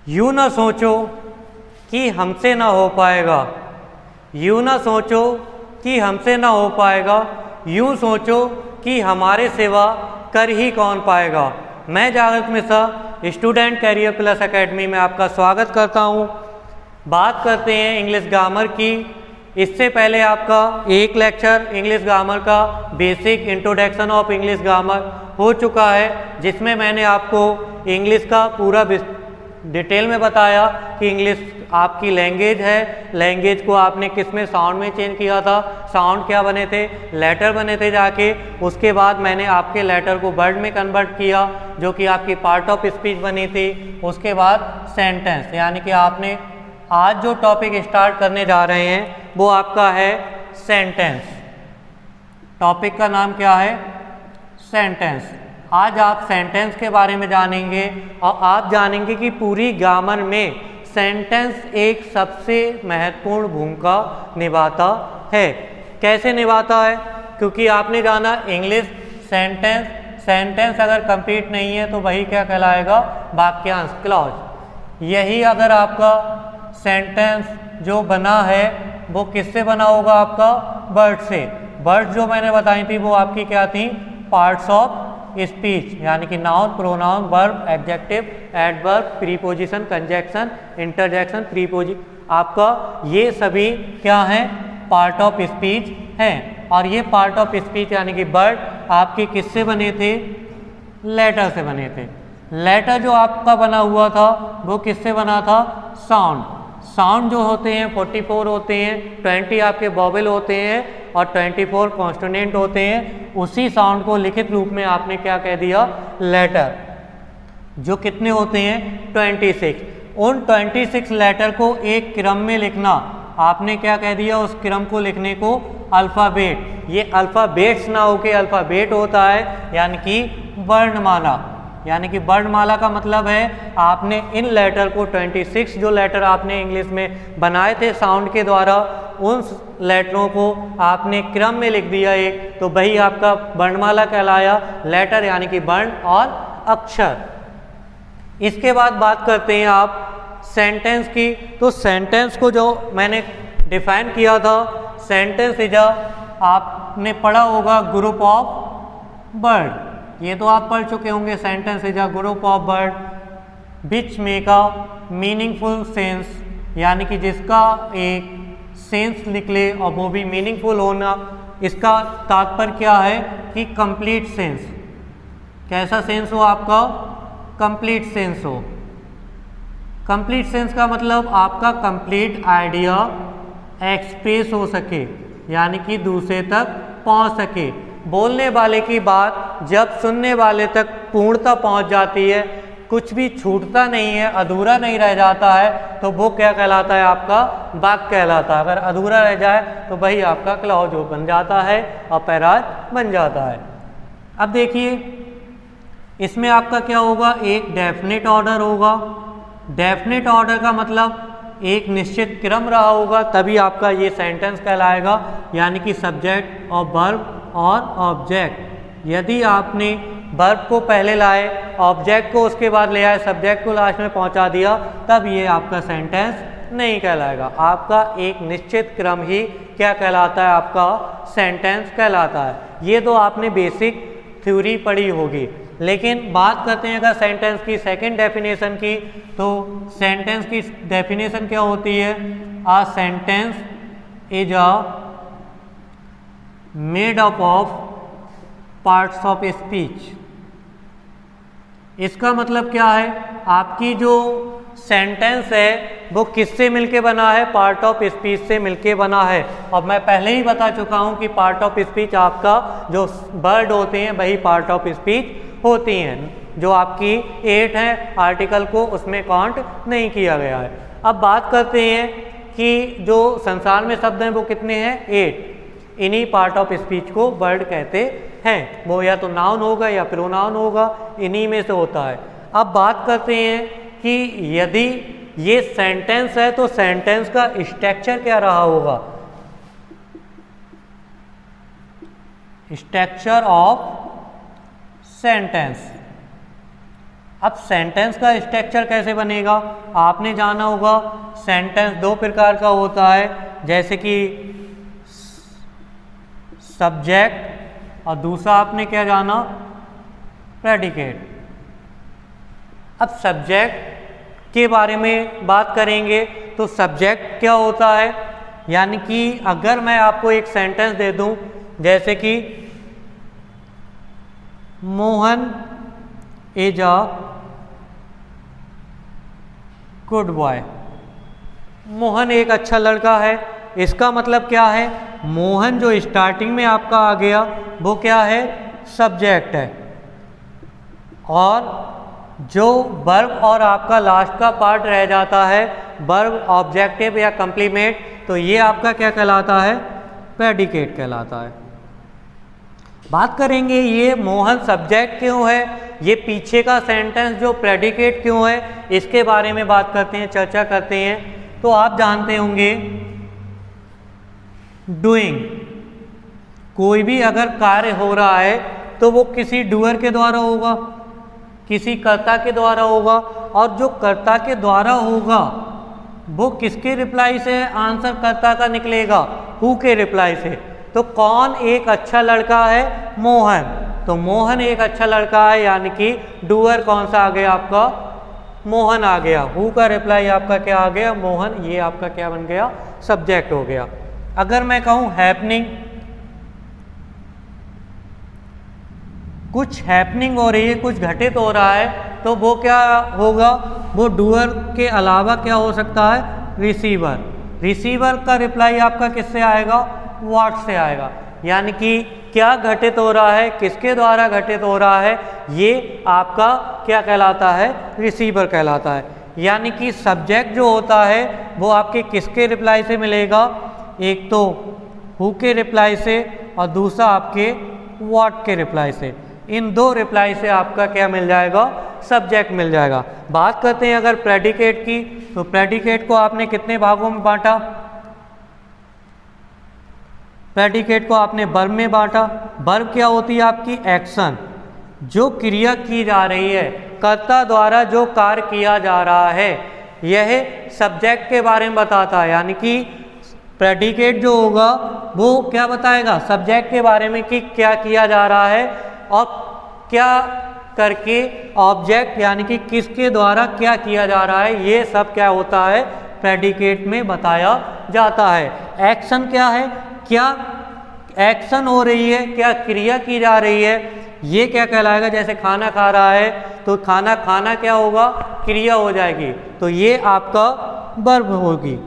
यूं ना सोचो कि हमसे ना हो पाएगा, यूं ना सोचो कि हमसे ना हो पाएगा, यूं सोचो कि हमारे सिवा कर ही कौन पाएगा। मैं Jagrit Mishra student career plus academy में आपका स्वागत करता हूं। बात करते हैं इंग्लिश ग्रामर की। इससे पहले आपका एक लेक्चर इंग्लिश ग्रामर का basic introduction of English grammar हो चुका है, जिसमें मैंने आपको इंग्लिश का पूरा डिटेल में बताया कि इंग्लिश आपकी लैंग्वेज है, लैंग्वेज को आपने किस में साउंड में चेंज किया था, साउंड क्या बने थे, लेटर बने थे जाके। उसके बाद मैंने आपके लेटर को वर्ड में कन्वर्ट किया जो कि आपकी पार्ट ऑफ स्पीच बनी थी। उसके बाद सेंटेंस, यानी कि आपने आज जो टॉपिक स्टार्ट करने जा रहे हैं वो आपका है सेंटेंस। टॉपिक का नाम क्या है? सेंटेंस। आज आप सेंटेंस के बारे में जानेंगे और आप जानेंगे कि पूरी ग्रामर में सेंटेंस एक सबसे महत्वपूर्ण भूमिका निभाता है। कैसे निभाता है? क्योंकि आपने जाना इंग्लिश सेंटेंस, सेंटेंस अगर कंप्लीट नहीं है तो वही क्या कहलाएगा? वाक्यांश, क्लॉज। यही अगर आपका सेंटेंस जो बना है वो किससे बना होगा? आपका वर्ड से। वर्ड जो मैंने बताई थी वो आपकी क्या थी? पार्ट्स ऑफ स्पीच, यानी कि noun, pronoun, verb, adjective, adverb, preposition, conjunction, interjection, preposition, आपका ये सभी क्या हैं? पार्ट ऑफ स्पीच हैं। और ये पार्ट ऑफ स्पीच यानी कि वर्ड आपके किससे बने थे? लेटर से बने थे। लेटर जो आपका बना हुआ था वो किससे बना था? साउंड। साउंड जो होते हैं 44 होते हैं, 20 आपके वॉवेल होते हैं और 24 कॉन्सोनेंट होते हैं। उसी साउंड को लिखित रूप में आपने क्या कह दिया? लेटर। जो कितने होते हैं? 26। उन 26 लेटर को एक क्रम में लिखना, आपने क्या कह दिया? उस क्रम को लिखने को अल्फ़ाबेट। ये अल्फ़ाबेट्स ना होके अल्फ़ाबेट होता है, यानी कि वर्णमाला। यानी कि वर्णमाला का मतलब है आपने इन लेटर को 26 जो लेटर आपने इंग्लिश में बनाए थे साउंड के द्वारा, उन लेटरों को आपने क्रम में लिख दिया एक, तो वही आपका वर्णमाला कहलाया। लेटर यानी कि वर्ण और अक्षर। इसके बाद बात करते हैं आप सेंटेंस की। तो सेंटेंस को जो मैंने डिफाइन किया था, सेंटेंस इज आपने पढ़ा होगा ग्रुप ऑफ वर्ड। ये तो आप पढ़ चुके होंगे। Sentence is a group of word which make a meaningful sense, यानी कि जिसका एक सेंस निकले और वो भी मीनिंगफुल होना। इसका तात्पर्य क्या है कि कंप्लीट सेंस। कैसा सेंस हो आपका? कंप्लीट सेंस हो। कंप्लीट सेंस का मतलब आपका कंप्लीट आइडिया एक्सप्रेस हो सके, यानी कि दूसरे तक पहुंच सके। बोलने वाले की बात जब सुनने वाले तक पूर्णता पहुंच जाती है, कुछ भी छूटता नहीं है, अधूरा नहीं रह जाता है, तो वो क्या कहलाता है? आपका वाक्य कहलाता है। अगर अधूरा रह जाए तो वही आपका क्लॉज बन जाता है और पैराज बन जाता है। अब देखिए इसमें आपका क्या होगा? एक डेफिनेट ऑर्डर होगा। डेफिनेट ऑर्डर का मतलब एक निश्चित क्रम रहा होगा, तभी आपका ये सेंटेंस कहलाएगा, यानी कि सब्जेक्ट और वर्ब और ऑब्जेक्ट। यदि आपने वर्ब को पहले लाए, ऑब्जेक्ट को उसके बाद ले आए, सब्जेक्ट को लास्ट में पहुंचा दिया, तब ये आपका सेंटेंस नहीं कहलाएगा। आपका एक निश्चित क्रम ही क्या कहलाता है? आपका सेंटेंस कहलाता है। ये तो आपने बेसिक थ्योरी पढ़ी होगी। लेकिन बात करते हैं अगर सेंटेंस की सेकंड डेफिनेशन की, तो सेंटेंस की डेफिनेशन क्या होती है? A sentence is a made up of parts of speech. इसका मतलब क्या है? आपकी जो सेंटेंस है वो किससे मिलके बना है? पार्ट ऑफ स्पीच से मिलके बना है। और मैं पहले ही बता चुका हूं कि पार्ट ऑफ स्पीच आपका जो वर्ड होते हैं वही पार्ट ऑफ स्पीच होती हैं। जो आपकी 8 है आर्टिकल को उसमें काउंट नहीं किया गया है। अब बात करते हैं कि जो संसार में शब्द हैं वो कितने हैं? 8। इन्हीं पार्ट ऑफ स्पीच को वर्ड कहते हैं। वो या तो नाउन होगा या प्रोनाउन होगा, इन्हीं में से होता है। अब बात करते हैं कि यदि ये सेंटेंस है तो सेंटेंस का स्ट्रक्चर क्या रहा होगा? Structure of sentence. अब सेंटेंस का स्ट्रक्चर कैसे बनेगा आपने जाना होगा। सेंटेंस दो प्रकार का होता है, जैसे कि सब्जेक्ट और दूसरा आपने क्या जाना, प्रेडिकेट। अब सब्जेक्ट के बारे में बात करेंगे तो सब्जेक्ट क्या होता है, यानी कि अगर मैं आपको एक सेंटेंस दे दूं जैसे कि Mohan is a good boy, Mohan एक अच्छा लड़का है, इसका मतलब क्या है, मोहन जो स्टार्टिंग में आपका आ गया वो क्या है, सब्जेक्ट है, और जो वर्ब और आपका लास्ट का पार्ट रह जाता है वर्ब, ऑब्जेक्टिव या कंप्लीमेंट, तो ये आपका क्या कहलाता है, प्रेडिकेट कहलाता है। बात करेंगे ये मोहन सब्जेक्ट क्यों है, ये पीछे का सेंटेंस जो प्रेडिकेट क्यों है, इसके बारे में बात करते हैं, चर्चा करते हैं। तो आप जानते होंगे डूइंग, कोई भी अगर कार्य हो रहा है तो वो किसी डूअर के द्वारा होगा, किसी कर्ता के द्वारा होगा, और जो कर्ता के द्वारा होगा वो किसके रिप्लाई से, आंसर कर्ता का निकलेगा, हु के रिप्लाई से। तो कौन एक अच्छा लड़का है, मोहन, तो मोहन एक अच्छा लड़का है, यानी कि डूअर कौन सा आ गया आपका, मोहन आ गया, हु का रिप्लाई आपका क्या आ गया, मोहन, ये आपका क्या बन गया, सब्जेक्ट हो गया। अगर मैं कहूँ हैपनिंग, कुछ हैपनिंग हो रही है, कुछ घटित हो रहा है, तो वो क्या होगा, वो डूअर के अलावा क्या हो सकता है, रिसीवर, रिसीवर का रिप्लाई आपका किससे आएगा, व्हाट से आएगा, यानी कि क्या घटित हो रहा है, किसके द्वारा घटित हो रहा है, ये आपका क्या कहलाता है, रिसीवर कहलाता है। यानी कि सब्जेक्ट जो होता है वो आपके किसके रिप्लाई से मिलेगा, एक तो हु के रिप्लाई से और दूसरा आपके व्हाट के रिप्लाई से, इन दो रिप्लाई से आपका क्या मिल जाएगा, सब्जेक्ट मिल जाएगा। बात करते हैं अगर प्रेडिकेट की, तो प्रेडिकेट को आपने कितने भागों में बांटा, प्रेडिकेट को आपने वर्ब में बांटा। वर्ब क्या होती है आपकी, एक्शन, जो क्रिया की जा रही है, कर्ता द्वारा जो कार्य किया जा रहा है, यह सब्जेक्ट के बारे में बताता है, यानी कि प्रेडिकेट जो होगा वो क्या बताएगा, सब्जेक्ट के बारे में कि क्या किया जा रहा है और क्या करके ऑब्जेक्ट यानी कि किसके द्वारा क्या किया जा रहा है, ये सब क्या होता है, प्रेडिकेट में बताया जाता है। एक्शन क्या है, क्या एक्शन हो रही है, क्या क्रिया की जा रही है, ये क्या कहलाएगा, जैसे खाना खा रहा है तो खाना खाना क्या होगा, क्रिया हो जाएगी, तो ये आपका वर्ब होगी।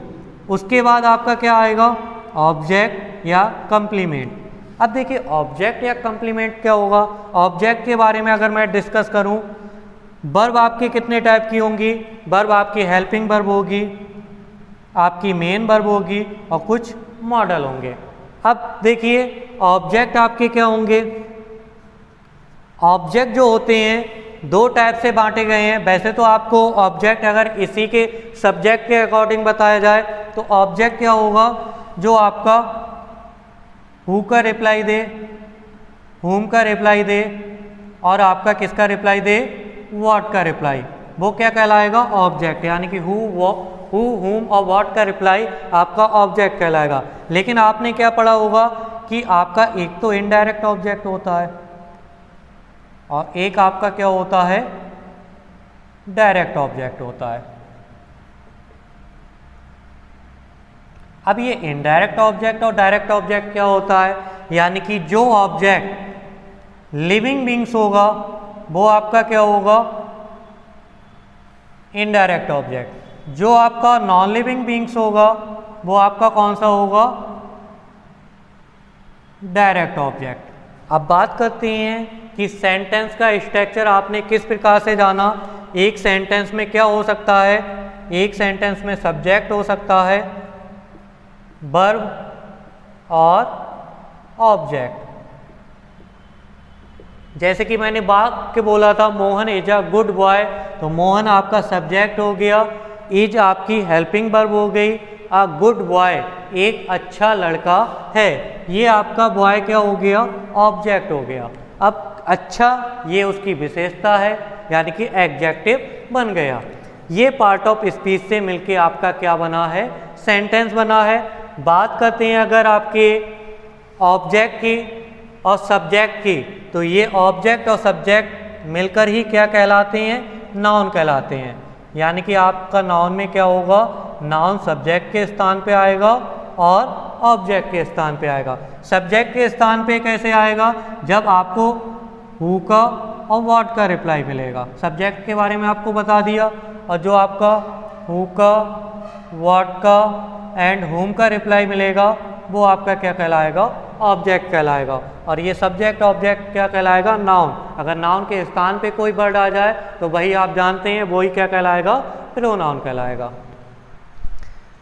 उसके बाद आपका क्या आएगा, ऑब्जेक्ट या कंप्लीमेंट। अब देखिए ऑब्जेक्ट या कंप्लीमेंट क्या होगा, ऑब्जेक्ट के बारे में अगर मैं डिस्कस करूं, वर्ब आपके कितने टाइप की होंगी, वर्ब आपकी हेल्पिंग वर्ब होगी, आपकी मेन वर्ब होगी और कुछ मॉडल होंगे। अब देखिए ऑब्जेक्ट आपके क्या होंगे, ऑब्जेक्ट जो होते हैं दो टाइप से बांटे गए हैं। वैसे तो आपको ऑब्जेक्ट अगर इसी के सब्जेक्ट के अकॉर्डिंग बताया जाए तो ऑब्जेक्ट क्या होगा, जो आपका हु का रिप्लाई दे, हुम का रिप्लाई दे और आपका किसका रिप्लाई दे, व्हाट का रिप्लाई, वो क्या कहलाएगा, ऑब्जेक्ट, यानी कि हु हुम और व्हाट का रिप्लाई आपका ऑब्जेक्ट कहलाएगा। लेकिन आपने क्या पढ़ा होगा कि आपका एक तो इनडायरेक्ट ऑब्जेक्ट होता है और एक आपका क्या होता है, डायरेक्ट ऑब्जेक्ट होता है। अब ये इनडायरेक्ट ऑब्जेक्ट और डायरेक्ट ऑब्जेक्ट क्या होता है, यानी कि जो ऑब्जेक्ट लिविंग बींग्स होगा वो आपका क्या होगा, इनडायरेक्ट ऑब्जेक्ट, जो आपका नॉन लिविंग बींग्स होगा वो आपका कौन सा होगा, डायरेक्ट ऑब्जेक्ट। अब बात करते हैं कि सेंटेंस का स्ट्रक्चर आपने किस प्रकार से जाना। एक सेंटेंस में क्या हो सकता है, एक सेंटेंस में सब्जेक्ट हो सकता है, वर्ब और ऑब्जेक्ट। जैसे कि मैंने वाक्य बोला था Mohan is a good boy, तो मोहन आपका सब्जेक्ट हो गया, इज आपकी हेल्पिंग वर्ब हो गई, अ गुड बॉय एक अच्छा लड़का है, ये आपका बॉय क्या हो गया, ऑब्जेक्ट हो गया। अब अच्छा ये उसकी विशेषता है, यानी कि एडजेक्टिव बन गया। ये पार्ट ऑफ स्पीच से मिलके आपका क्या बना है, सेंटेंस बना है। बात करते हैं अगर आपके ऑब्जेक्ट की और सब्जेक्ट की, तो ये ऑब्जेक्ट और सब्जेक्ट मिलकर ही क्या कहलाते हैं, नाउन कहलाते हैं। यानी कि आपका नाउन में क्या होगा, नाउन सब्जेक्ट के स्थान पे आएगा और ऑब्जेक्ट के स्थान पे आएगा। सब्जेक्ट के स्थान पे कैसे आएगा, जब आपको हु का और व्हाट का रिप्लाई मिलेगा। सब्जेक्ट के बारे में आपको बता दिया, और जो आपका हु का, व्हाट का एंड हुम का रिप्लाई मिलेगा वो आपका क्या कहलाएगा, ऑब्जेक्ट कहलाएगा। और ये सब्जेक्ट ऑब्जेक्ट क्या कहलाएगा, नाउन। अगर नाउन के स्थान पे कोई वर्ड आ जाए तो वही आप जानते हैं वही क्या कहलाएगा, प्रोनाउन कहलाएगा।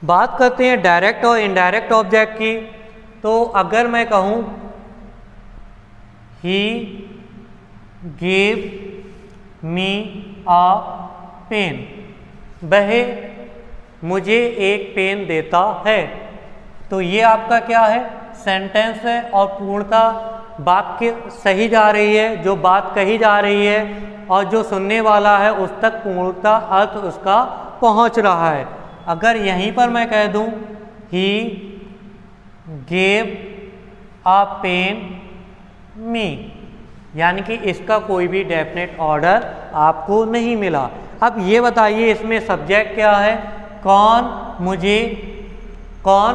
बात करते हैं डायरेक्ट और इनडायरेक्ट ऑब्जेक्ट की। तो अगर मैं कहूँ ही गेव मी आ पेन, वह मुझे एक पेन देता है, तो ये आपका क्या है, सेंटेंस है और पूर्णतः वाक्य सही जा रही है, जो बात कही जा रही है और जो सुनने वाला है उस तक पूर्णतः अर्थ उसका पहुंच रहा है। अगर यहीं पर मैं कह दूं ही गेव आ पेन मी, यानी कि इसका कोई भी डेफिनेट ऑर्डर आपको नहीं मिला। अब ये बताइए इसमें सब्जेक्ट क्या है, कौन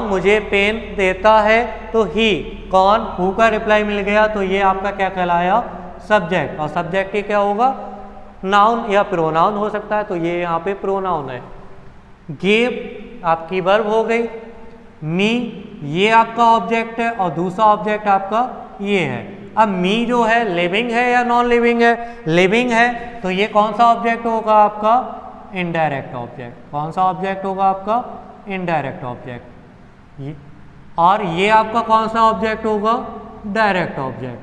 मुझे पेन देता है, तो ही, कौन, हु का रिप्लाई मिल गया, तो ये आपका क्या कहलाया, सब्जेक्ट। और सब्जेक्ट ही क्या होगा, नाउन या प्रोनाउन हो सकता है, तो ये यहाँ पे प्रोनाउन है। गिव आपकी वर्ब हो गई, मी ये आपका ऑब्जेक्ट है और दूसरा ऑब्जेक्ट आपका ये है। अब मी जो है लिविंग है या नॉन लिविंग है, लिविंग है, तो ये कौन सा ऑब्जेक्ट होगा आपका, इनडायरेक्ट ऑब्जेक्ट। कौन सा ऑब्जेक्ट होगा आपका, इनडायरेक्ट ऑब्जेक्ट। और ये आपका कौन सा ऑब्जेक्ट होगा, डायरेक्ट ऑब्जेक्ट।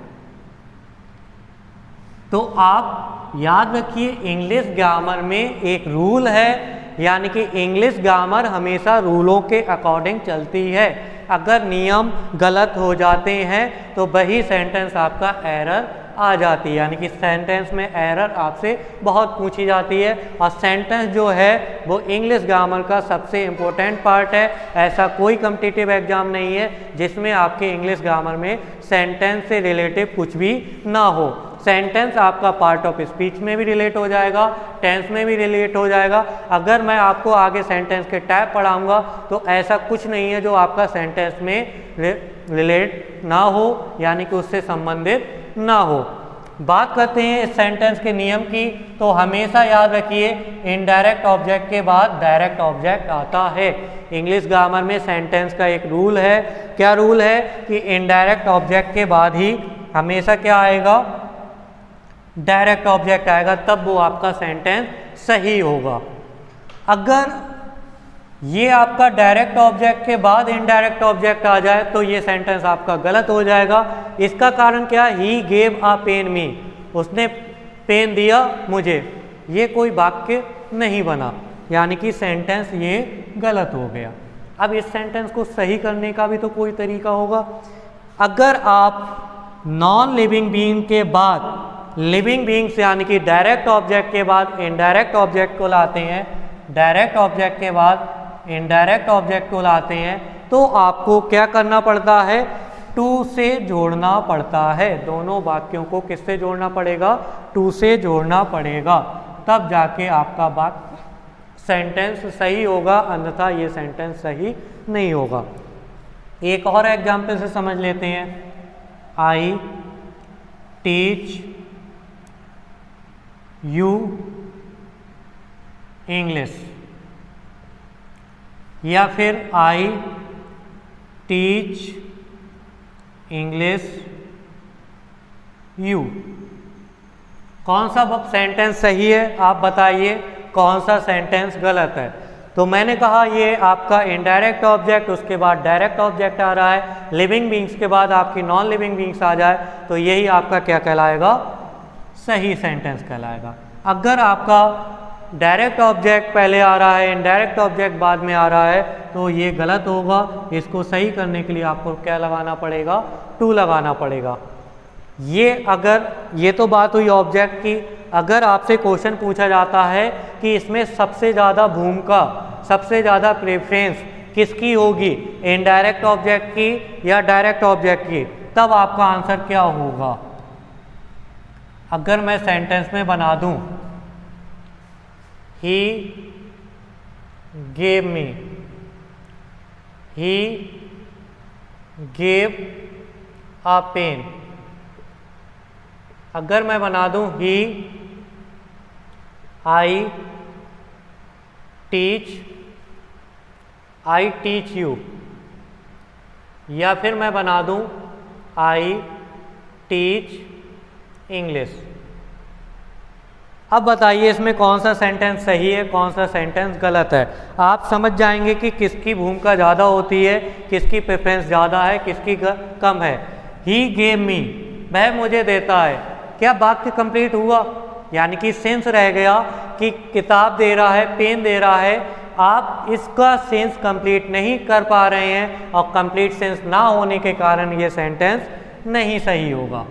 तो आप याद रखिए इंग्लिश ग्रामर में एक रूल है, यानी कि इंग्लिश ग्रामर हमेशा रूलों के अकॉर्डिंग चलती है। अगर नियम गलत हो जाते हैं तो वही सेंटेंस आपका एरर आ जाती है, यानी कि सेंटेंस में एरर आपसे बहुत पूछी जाती है। और सेंटेंस जो है वो इंग्लिश ग्रामर का सबसे इम्पोर्टेंट पार्ट है। ऐसा कोई कॉम्पिटिटिव एग्जाम नहीं है जिसमें आपके इंग्लिश ग्रामर में सेंटेंस से रिलेटिव कुछ भी ना हो। सेंटेंस आपका पार्ट ऑफ स्पीच में भी रिलेट हो जाएगा, टेंस में भी रिलेट हो जाएगा। अगर मैं आपको आगे सेंटेंस के टाइप पढ़ाऊंगा तो ऐसा कुछ नहीं है जो आपका सेंटेंस में रिलेट ना हो, यानी कि उससे संबंधित ना हो। बात करते हैं इस सेंटेंस के नियम की, तो हमेशा याद रखिए इनडायरेक्ट ऑब्जेक्ट के बाद डायरेक्ट ऑब्जेक्ट आता है। इंग्लिश ग्रामर में सेंटेंस का एक रूल है, क्या रूल है कि इनडायरेक्ट ऑब्जेक्ट के बाद ही हमेशा क्या आएगा, डायरेक्ट ऑब्जेक्ट आएगा, तब वो आपका सेंटेंस सही होगा। अगर ये आपका डायरेक्ट ऑब्जेक्ट के बाद इनडायरेक्ट ऑब्जेक्ट आ जाए तो ये सेंटेंस आपका गलत हो जाएगा। इसका कारण क्या, ही गेव अ पेन मी, उसने पेन दिया मुझे, ये कोई वाक्य नहीं बना, यानी कि सेंटेंस ये गलत हो गया। अब इस सेंटेंस को सही करने का भी तो कोई तरीका होगा। अगर आप नॉन लिविंग बीइंग के बाद लिविंग बीइंग्स यानी कि डायरेक्ट ऑब्जेक्ट के बाद इनडायरेक्ट ऑब्जेक्ट को लाते हैं, डायरेक्ट ऑब्जेक्ट के बाद इनडायरेक्ट ऑब्जेक्ट को लाते हैं, तो आपको क्या करना पड़ता है, टू से जोड़ना पड़ता है। दोनों वाक्यों को किससे जोड़ना पड़ेगा, टू से जोड़ना पड़ेगा, तब जाके आपका वाक्य सेंटेंस सही होगा, अन्यथा ये सेंटेंस सही नहीं होगा। एक और एग्जाम्पल से समझ लेते हैं। आई टीच यू इंग्लिश, या फिर आई टीच इंग्लिश यू। कौन सा सेंटेंस सही है, आप बताइए, कौन सा सेंटेंस गलत है। तो मैंने कहा ये आपका इनडायरेक्ट ऑब्जेक्ट, उसके बाद डायरेक्ट ऑब्जेक्ट आ रहा है, लिविंग बीइंग्स के बाद आपकी नॉन लिविंग बीइंग्स आ जाए तो यही आपका क्या कहलाएगा, सही सेंटेंस कहलाएगा। अगर आपका डायरेक्ट ऑब्जेक्ट पहले आ रहा है, इनडायरेक्ट ऑब्जेक्ट बाद में आ रहा है, तो ये गलत होगा। इसको सही करने के लिए आपको क्या लगाना पड़ेगा, टू लगाना पड़ेगा। ये तो बात हुई ऑब्जेक्ट की। अगर आपसे क्वेश्चन पूछा जाता है कि इसमें सबसे ज़्यादा भूमिका, सबसे ज़्यादा प्रेफरेंस किसकी होगी, इनडायरेक्ट ऑब्जेक्ट की या डायरेक्ट ऑब्जेक्ट की, तब आपका आंसर क्या होगा? अगर मैं सेंटेंस में बना दूं he gave me, he gave a pen, अगर मैं बना दूं ही आई टीच यू, या फिर मैं बना दूं आई टीच इंग्लिश। अब बताइए इसमें कौन सा सेंटेंस सही है, कौन सा सेंटेंस गलत है। आप समझ जाएंगे कि किसकी भूमिका ज़्यादा होती है, किसकी प्रेफरेंस ज़्यादा है, किसकी कम है। ही गेव मी, वह मुझे देता है, क्या वाक्य कंप्लीट हुआ? यानी कि सेंस रह गया कि किताब दे रहा है, पेन दे रहा है। आप इसका सेंस कंप्लीट नहीं कर पा रहे हैं और कंप्लीट सेंस ना होने के कारण ये सेंटेंस नहीं सही होगा।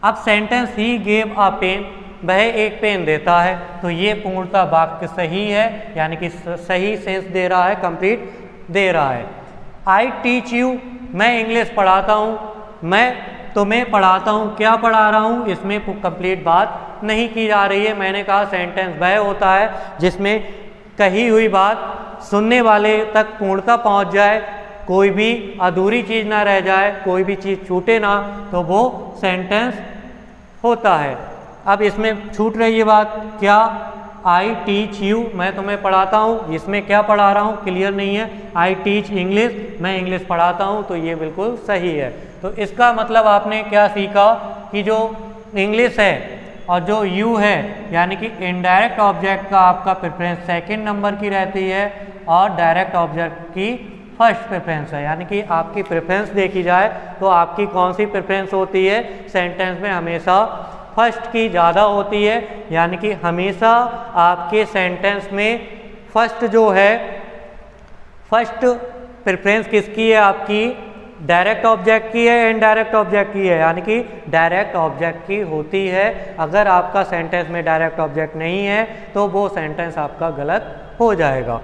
अब sentence he gave a pen, वह एक पेन देता है, तो ये पूर्णतः वाक्य सही है, यानी कि सही सेंस दे रहा है, कंप्लीट दे रहा है। आई टीच यू, मैं इंग्लिश पढ़ाता हूँ, मैं तुम्हें पढ़ाता हूँ, क्या पढ़ा रहा हूँ, इसमें कंप्लीट बात नहीं की जा रही है। मैंने कहा सेंटेंस वह होता है जिसमें कही हुई बात सुनने वाले तक पूर्णतः पहुँच जाए, कोई भी अधूरी चीज़ ना रह जाए, कोई भी चीज़ छूटे ना, तो वो सेंटेंस होता है। अब इसमें छूट रही है बात, क्या आई टीच यू, मैं तुम्हें पढ़ाता हूँ, इसमें क्या पढ़ा रहा हूँ क्लियर नहीं है। आई टीच इंग्लिश, मैं इंग्लिश पढ़ाता हूँ, तो ये बिल्कुल सही है। तो इसका मतलब आपने क्या सीखा कि जो इंग्लिश है और जो यू है, यानी कि इनडायरेक्ट ऑब्जेक्ट का आपका प्रेफरेंस सेकंड नंबर की रहती है और डायरेक्ट ऑब्जेक्ट की फर्स्ट प्रेफरेंस है। यानी कि आपकी प्रेफरेंस देखी जाए तो आपकी कौन सी प्रेफरेंस होती है सेंटेंस में, हमेशा फर्स्ट की ज़्यादा होती है। यानी कि हमेशा आपके सेंटेंस में फर्स्ट जो है, फर्स्ट प्रेफरेंस किसकी है, आपकी डायरेक्ट ऑब्जेक्ट की है, इनडायरेक्ट ऑब्जेक्ट की है, यानी कि डायरेक्ट ऑब्जेक्ट की होती है। अगर आपका सेंटेंस में डायरेक्ट ऑब्जेक्ट नहीं है तो वो सेंटेंस आपका गलत हो जाएगा।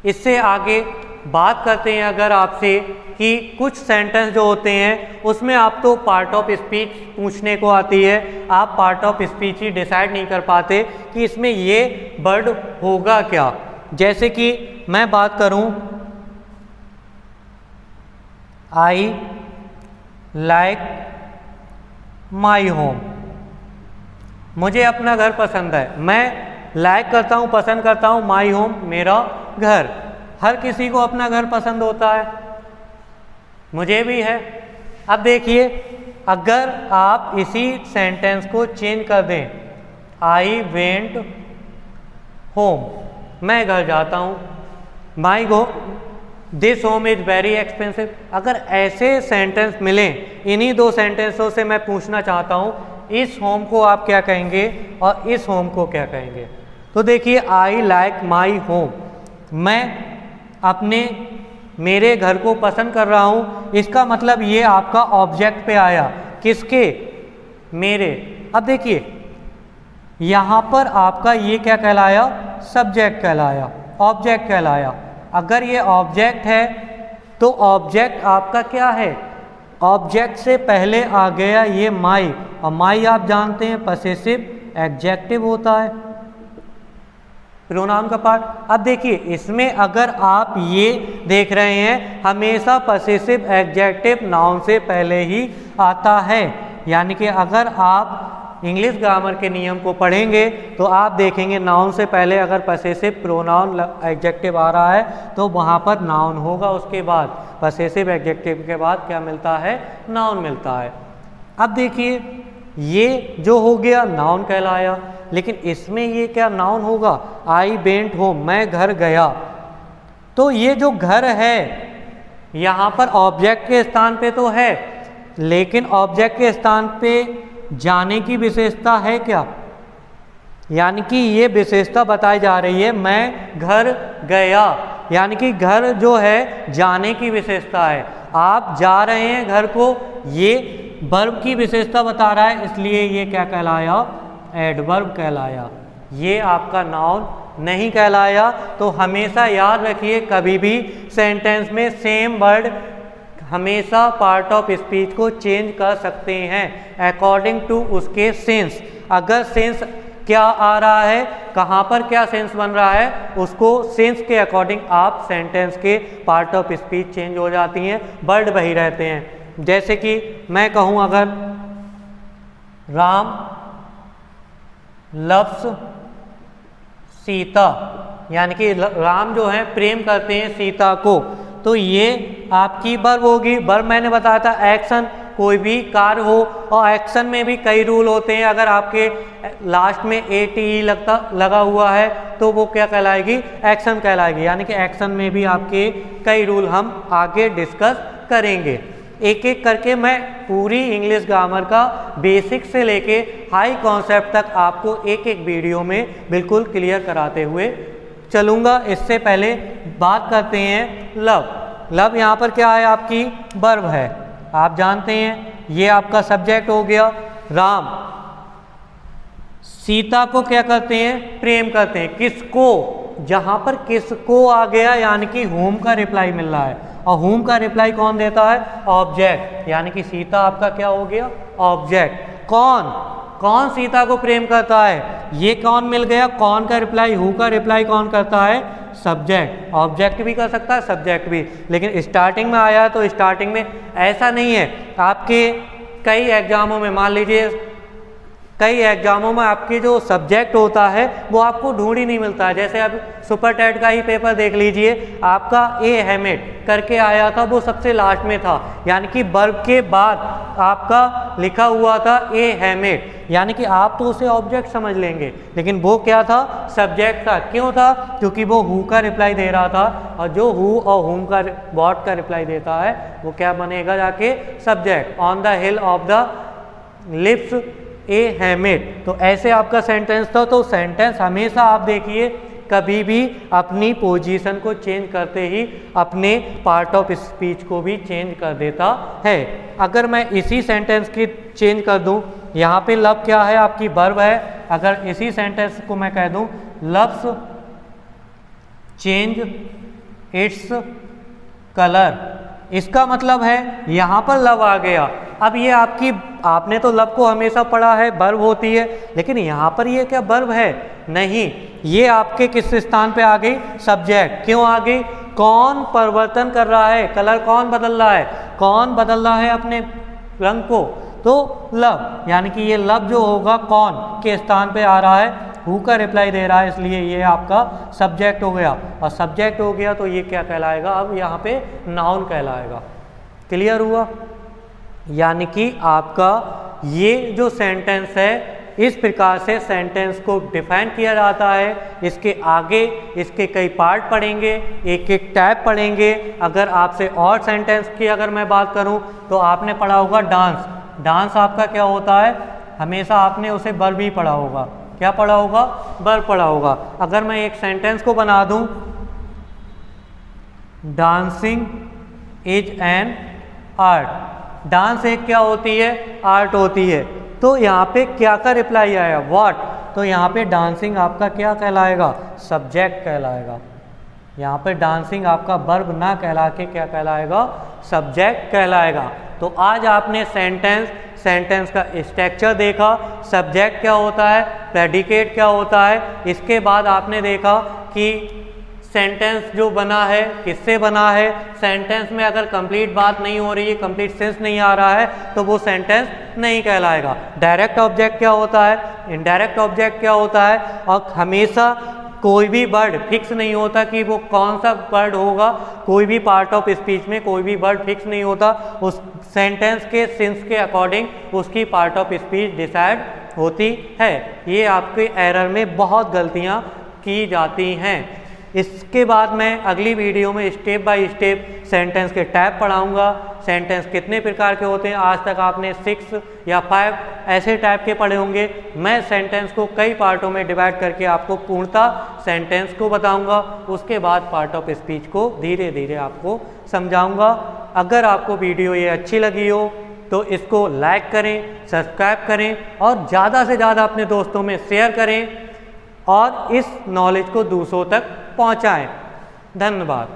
इससे आगे बात करते हैं अगर आपसे कि कुछ सेंटेंस जो होते हैं उसमें आप तो पार्ट ऑफ स्पीच पूछने को आती है, आप part of speech he decide नहीं कर पाते कि इसमें ये वर्ड होगा क्या। जैसे कि मैं बात करूं आई लाइक माई होम, मुझे अपना घर पसंद है, मैं लाइक करता हूँ, पसंद करता हूँ, माई होम मेरा घर। हर किसी को अपना घर पसंद होता है, मुझे भी है। अब देखिए अगर आप इसी सेंटेंस को चेंज कर दें, आई वेंट होम, मैं घर जाता हूँ, my go this home is very expensive. अगर ऐसे सेंटेंस मिलें, इन्हीं दो सेंटेंसों से मैं पूछना चाहता हूँ इस होम को आप क्या कहेंगे और इस होम को क्या कहेंगे। तो देखिए आई लाइक माई होम, मैं अपने मेरे घर को पसंद कर रहा हूँ, इसका मतलब ये आपका ऑब्जेक्ट पे आया, किसके, मेरे। अब देखिए यहाँ पर आपका ये क्या कहलाया, सब्जेक्ट कहलाया, ऑब्जेक्ट कहलाया। अगर ये ऑब्जेक्ट है तो ऑब्जेक्ट आपका क्या है, ऑब्जेक्ट से पहले आ गया ये माई, और माई आप जानते हैं पसेसिव एडजेक्टिव होता है, प्रोनाउन का पार्ट। अब देखिए इसमें अगर आप ये देख रहे हैं हमेशा पसेसिव एडजेक्टिव नाउन से पहले ही आता है। यानी कि अगर आप इंग्लिश ग्रामर के नियम को पढ़ेंगे तो आप देखेंगे नाउन से पहले अगर पसेसिव प्रोनाउन एडजेक्टिव आ रहा है तो वहाँ पर नाउन होगा, उसके बाद पसेसिव एडजेक्टिव के बाद क्या मिलता है, नाउन मिलता है। अब देखिए ये जो हो गया नाउन कहलाया, लेकिन इसमें ये क्या नाउन होगा, आई वेंट होम, मैं घर गया। तो ये जो घर है यहाँ पर ऑब्जेक्ट के स्थान पे तो है, लेकिन ऑब्जेक्ट के स्थान पे जाने की विशेषता है क्या, यानी कि ये विशेषता बताई जा रही है मैं घर गया, यानी कि घर जो है जाने की विशेषता है, आप जा रहे हैं घर को, ये वर्ब की विशेषता बता रहा है, इसलिए ये क्या कहलाया, एडवर्ब कहलाया। ये आपका नाउन नहीं कहलाया। तो हमेशा याद रखिए, कभी भी सेंटेंस में सेम वर्ड हमेशा पार्ट ऑफ स्पीच को चेंज कर सकते हैं अकॉर्डिंग टू उसके सेंस। अगर सेंस क्या आ रहा है, कहाँ पर क्या सेंस बन रहा है, उसको सेंस के अकॉर्डिंग आप सेंटेंस के पार्ट ऑफ स्पीच चेंज हो जाती हैं, वर्ड वही रहते हैं। जैसे कि मैं कहूँ अगर राम लव्स सीता, यानी कि राम जो है प्रेम करते हैं सीता को, तो ये आपकी वर्ब होगी। वर्ब मैंने बताया था एक्शन, कोई भी कार्य हो, और एक्शन में भी कई रूल होते हैं। अगर आपके लास्ट में ATE लगा हुआ है तो वो क्या कहलाएगी, एक्शन कहलाएगी। यानी कि एक्शन में भी आपके कई रूल हम आगे डिस्कस करेंगे। एक एक करके मैं पूरी इंग्लिश ग्रामर का बेसिक से लेके हाई कॉन्सेप्ट तक आपको एक एक वीडियो में बिल्कुल क्लियर कराते हुए चलूँगा। इससे पहले बात करते हैं लव। लव यहाँ पर क्या है, आपकी वर्ब है, आप जानते हैं। ये आपका सब्जेक्ट हो गया। राम सीता को क्या करते हैं, प्रेम करते हैं। किसको, जहाँ पर किसको आ गया यानी कि होम का रिप्लाई मिल रहा है, और होम का रिप्लाई कौन देता है, ऑब्जेक्ट। यानी कि सीता आपका क्या हो गया, ऑब्जेक्ट। कौन कौन सीता को प्रेम करता है, ये कौन मिल गया, कौन का रिप्लाई, हु का रिप्लाई कौन करता है, सब्जेक्ट। ऑब्जेक्ट भी कर सकता है, सब्जेक्ट भी, लेकिन स्टार्टिंग में आया तो स्टार्टिंग में ऐसा नहीं है। आपके कई एग्जामों में, मान लीजिए कई एग्जामों में आपके जो सब्जेक्ट होता है वो आपको ढूंढ ही नहीं मिलता है। जैसे अब सुपर टेट का ही पेपर देख लीजिए, आपका ए हैमेट करके आया था, वो सबसे लास्ट में था। यानी कि वर्ब के बाद आपका लिखा हुआ था ए हैमेट, यानी कि आप तो उसे ऑब्जेक्ट समझ लेंगे, लेकिन वो क्या था, सब्जेक्ट था। क्यों था, क्योंकि वो हु का रिप्लाई दे रहा था, और जो हु और हुम का व्हाट का रिप्लाई देता है वो क्या बनेगा जाके, subject. On the hill of the lips ए हैमेट। तो ऐसे आपका सेंटेंस था। तो सेंटेंस हमेशा आप देखिए कभी भी अपनी पोजीशन को चेंज करते ही अपने पार्ट ऑफ स्पीच को भी चेंज कर देता है। अगर मैं इसी सेंटेंस की चेंज कर दूं, यहाँ पे लव क्या है, आपकी वर्ब है। अगर इसी सेंटेंस को मैं कह दूं लव्स चेंज इट्स कलर, इसका मतलब है यहाँ पर लव आ गया। अब ये आपने तो लव को हमेशा पढ़ा है, वर्ब होती है, लेकिन यहाँ पर ये क्या वर्ब है, नहीं, ये आपके किस स्थान पे आ गई, सब्जेक्ट। क्यों आ गई, कौन परिवर्तन कर रहा है, कलर कौन बदल रहा है, कौन बदल रहा है अपने रंग को, तो लव। यानी कि ये लव जो होगा कौन के स्थान पे आ रहा है, हु का रिप्लाई दे रहा है, इसलिए ये आपका सब्जेक्ट हो गया। और सब्जेक्ट हो गया तो ये क्या कहलाएगा, अब यहाँ पे नाउन कहलाएगा। क्लियर हुआ। यानी कि आपका ये जो सेंटेंस है, इस प्रकार से सेंटेंस को डिफाइन किया जाता है। इसके आगे इसके कई पार्ट पढ़ेंगे, एक एक टाइप पढ़ेंगे। अगर आपसे और सेंटेंस की अगर मैं बात करूं तो आपने पढ़ा होगा डांस। डांस आपका क्या होता है, हमेशा आपने उसे वर्ब ही पढ़ा होगा। क्या पढ़ा होगा, वर्ब पढ़ा होगा। अगर मैं एक सेंटेंस को बना दूं, dancing is an art. Dance एक क्या होती है, आर्ट होती है। तो यहाँ पे क्या का रिप्लाई आया, व्हाट। तो यहाँ पे डांसिंग आपका क्या कहलाएगा, सब्जेक्ट कहलाएगा। यहाँ पे डांसिंग आपका वर्ब ना कहला के क्या कहलाएगा, सब्जेक्ट कहलाएगा। तो आज आपने सेंटेंस का स्ट्रक्चर देखा, सब्जेक्ट क्या होता है, प्रेडिकेट क्या होता है। इसके बाद आपने देखा कि सेंटेंस जो बना है किससे बना है। सेंटेंस में अगर कंप्लीट बात नहीं हो रही है, कंप्लीट सेंस नहीं आ रहा है, तो वो सेंटेंस नहीं कहलाएगा। डायरेक्ट ऑब्जेक्ट क्या होता है, इनडायरेक्ट ऑब्जेक्ट क्या होता है, और हमेशा कोई भी वर्ड फिक्स नहीं होता कि वो कौन सा वर्ड होगा। कोई भी पार्ट ऑफ स्पीच में कोई भी वर्ड फिक्स नहीं होता, उस सेंटेंस के सेंस के अकॉर्डिंग उसकी पार्ट ऑफ स्पीच डिसाइड होती है। ये आपके एरर में बहुत गलतियाँ की जाती हैं। इसके बाद मैं अगली वीडियो में स्टेप बाय स्टेप सेंटेंस के टाइप पढ़ाऊंगा। सेंटेंस कितने प्रकार के होते हैं, आज तक आपने 6 या 5 ऐसे टाइप के पढ़े होंगे। मैं सेंटेंस को कई पार्टों में डिवाइड करके आपको पूर्णतः सेंटेंस को बताऊंगा। उसके बाद पार्ट ऑफ स्पीच को धीरे धीरे आपको समझाऊंगा। अगर आपको वीडियो ये अच्छी लगी हो तो इसको लाइक करें, सब्सक्राइब करें और ज़्यादा से ज़्यादा अपने दोस्तों में शेयर करें और इस नॉलेज को दूसरों तक पहुंचाएं। धन्यवाद।